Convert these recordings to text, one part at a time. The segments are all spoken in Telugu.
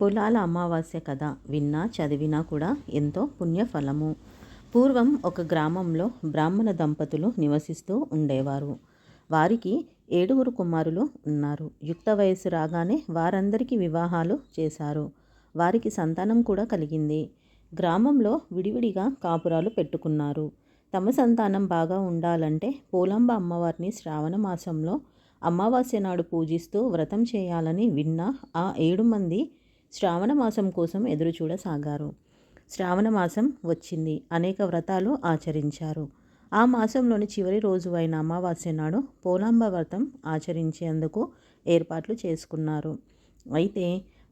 పొలాల అమావాస్య కథ విన్నా చదివినా కూడా ఎంతో పుణ్యఫలము. పూర్వం ఒక గ్రామంలో బ్రాహ్మణ దంపతులు నివసిస్తూ ఉండేవారు. వారికి 7 కుమారులు ఉన్నారు. యుక్త వయస్సు రాగానే వారందరికీ వివాహాలు చేశారు. వారికి సంతానం కూడా కలిగింది. గ్రామంలో విడివిడిగా కాపురాలు పెట్టుకున్నారు. తమ సంతానం బాగా ఉండాలంటే పోలాంబ అమ్మవారిని శ్రావణ మాసంలో అమావాస్య నాడు పూజిస్తూ వ్రతం చేయాలని విన్న ఆ 7 మంది శ్రావణ మాసం కోసం ఎదురుచూడసాగారు. శ్రావణ మాసం వచ్చింది. అనేక వ్రతాలు ఆచరించారు. ఆ మాసంలోని చివరి రోజు అయిన అమావాస్య నాడు పోలాంబ వ్రతం ఆచరించేందుకు ఏర్పాట్లు చేసుకున్నారు. అయితే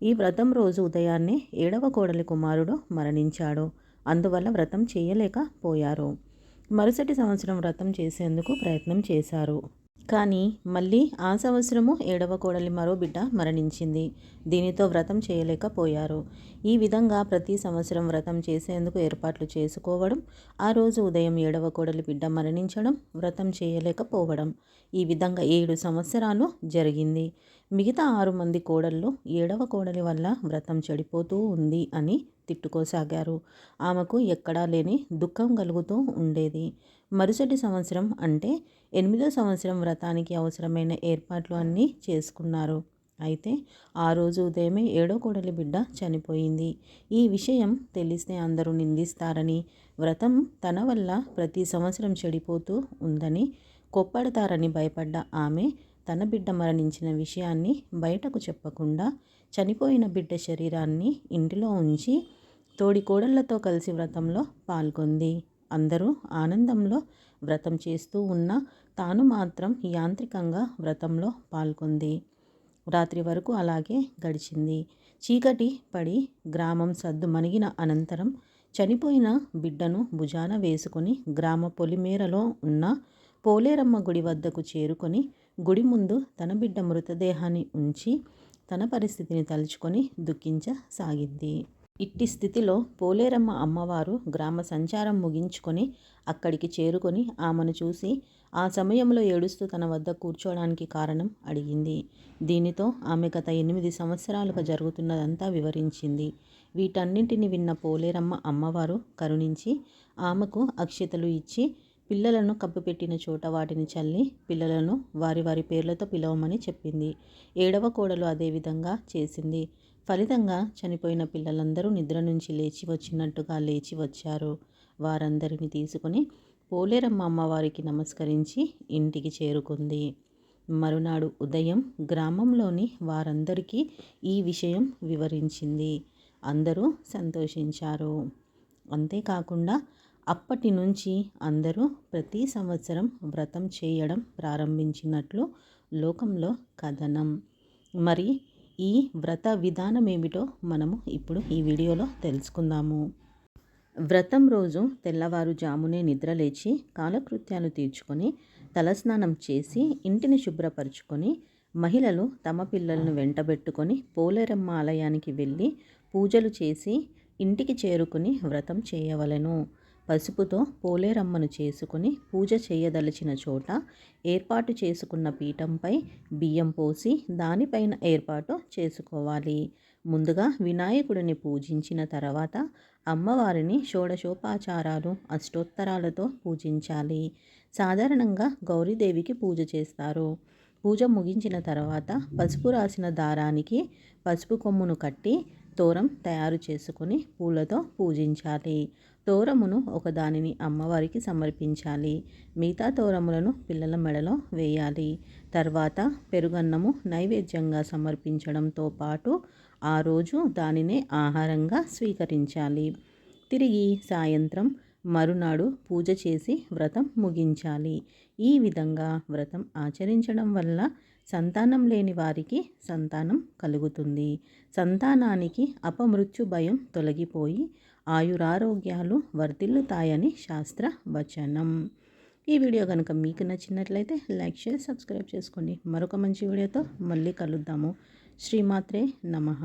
ఈ వ్రతం రోజు ఉదయాన్నే 7వ కోడలి కుమారుడు మరణించాడు. అందువల్ల వ్రతం చేయలేకపోయారు. మరుసటి సంవత్సరం వ్రతం చేసేందుకు ప్రయత్నం చేశారు. కానీ మళ్ళీ ఆ సంవత్సరము 7వ కోడలి మరో బిడ్డ మరణించింది. దీనితో వ్రతం చేయలేకపోయారు. ఈ విధంగా ప్రతి సంవత్సరం వ్రతం చేసేందుకు ఏర్పాట్లు చేసుకోవడం, ఆ రోజు ఉదయం 7వ కోడలి బిడ్డ మరణించడం, వ్రతం చేయలేకపోవడం, ఈ విధంగా 7 సంవత్సరాలు జరిగింది. మిగతా 6 మంది కోడళ్ళు 7వ కోడలి వల్ల వ్రతం చెడిపోతూ ఉంది అని తిట్టుకోసాగారు. ఆమెకు ఎక్కడా లేని దుఃఖం కలుగుతూ ఉండేది. మరుసటి సంవత్సరం అంటే 8వ సంవత్సరం వ్రతానికి అవసరమైన ఏర్పాట్లు అన్నీ చేసుకున్నారు. అయితే ఆ రోజు ఉదయమే 7వ కోడలి బిడ్డ చనిపోయింది. ఈ విషయం తెలిస్తే అందరూ నిందిస్తారని, వ్రతం తన వల్ల ప్రతి సంవత్సరం చెడిపోతూ ఉందని కొప్పడతారని భయపడ్డ ఆమె తన బిడ్డ మరణించిన విషయాన్ని బయటకు చెప్పకుండా చనిపోయిన బిడ్డ శరీరాన్ని ఇంటిలో ఉంచి తోడి కోడళ్లతో కలిసి వ్రతంలో పాల్గొంది. అందరూ ఆనందంలో వ్రతం చేస్తూ ఉన్నా తాను మాత్రం యాంత్రికంగా వ్రతంలో పాల్గొంది. రాత్రి వరకు అలాగే గడిచింది. చీకటి పడి గ్రామం సద్దు మణిగిన అనంతరం చనిపోయిన బిడ్డను భుజాన వేసుకొని గ్రామ పొలిమేరలో ఉన్న పోలేరమ్మ గుడి వద్దకు చేరుకొని గుడి ముందు తన బిడ్డ మృతదేహాన్ని ఉంచి తన పరిస్థితిని తలుచుకొని దుఃఖించసాగింది. ఇట్టి స్థితిలో పోలేరమ్మ అమ్మవారు గ్రామ సంచారం ముగించుకొని అక్కడికి చేరుకొని ఆమెను చూసి ఆ సమయంలో ఏడుస్తూ తన వద్ద కూర్చోవడానికి కారణం అడిగింది. దీనితో ఆమె గత 8 సంవత్సరాలుగా జరుగుతున్నదంతా వివరించింది. వీటన్నింటిని విన్న పోలేరమ్మ అమ్మవారు కరుణించి ఆమెకు అక్షతలు ఇచ్చి పిల్లలను కప్పుపెట్టిన చోట వాటిని చల్లి పిల్లలను వారి వారి పేర్లతో పిలవమని చెప్పింది. 7వ కోడలు అదేవిధంగా చేసింది. ఫలితంగా చనిపోయిన పిల్లలందరూ నిద్ర నుంచి లేచి వచ్చినట్టుగా లేచి వచ్చారు. వారందరిని తీసుకుని పోలేరమ్మ అమ్మవారికి నమస్కరించి ఇంటికి చేరుకుంది. మరునాడు ఉదయం గ్రామంలోని వారందరికీ ఈ విషయం వివరించింది. అందరూ సంతోషించారు. అంతేకాకుండా అప్పటి నుంచి అందరూ ప్రతి సంవత్సరం వ్రతం చేయడం ప్రారంభించినట్లు లోకంలో కథనం. మరి ఈ వ్రత విధానం ఏమిటో మనము ఇప్పుడు ఈ వీడియోలో తెలుసుకుందాము. వ్రతం రోజు తెల్లవారుజామునే నిద్రలేచి కాలకృత్యాలు తీర్చుకొని తలస్నానం చేసి ఇంటిని శుభ్రపరచుకొని మహిళలు తమ పిల్లలను వెంటబెట్టుకొని పోలేరమ్మ ఆలయానికి వెళ్ళి పూజలు చేసి ఇంటికి చేరుకుని వ్రతం చేయవలెను. పసుపుతో పోలేరమ్మను చేసుకుని పూజ చేయదలిచిన చోట ఏర్పాటు చేసుకున్న పీఠంపై బియ్యం పోసి దానిపైన ఏర్పాటు చేసుకోవాలి. ముందుగా వినాయకుడిని పూజించిన తర్వాత అమ్మవారిని షోడశోపచారాలు అష్టోత్తరాలతో పూజించాలి. సాధారణంగా గౌరీదేవికి పూజ చేస్తారు. పూజ ముగించిన తర్వాత పసుపు రాసిన దారానికి పసుపు కొమ్మును కట్టి తోరం తయారు చేసుకుని పూలతో పూజించాలి. తోరమును ఒకదానిని అమ్మవారికి సమర్పించాలి. మిగతా తోరములను పిల్లల మెడలో వేయాలి. తర్వాత పెరుగన్నము నైవేద్యంగా సమర్పించడంతో పాటు ఆ రోజు దానినే ఆహారంగా స్వీకరించాలి. తిరిగి సాయంత్రం మరునాడు పూజ చేసి వ్రతం ముగించాలి. ఈ విధంగా వ్రతం ఆచరించడం వల్ల సంతానం లేని వారికి సంతానం కలుగుతుంది. సంతానానికి అపమృత్యు భయం తొలగిపోయి ఆయురారోగ్యాలు వర్ధిల్లుతాయని శాస్త్ర వచనం. ఈ వీడియో కనుక మీకు నచ్చినట్లయితే లైక్, షేర్, సబ్స్క్రైబ్ చేసుకోండి. మరొక మంచి వీడియోతో మళ్ళీ కలుద్దాము. శ్రీమాత్రే నమః.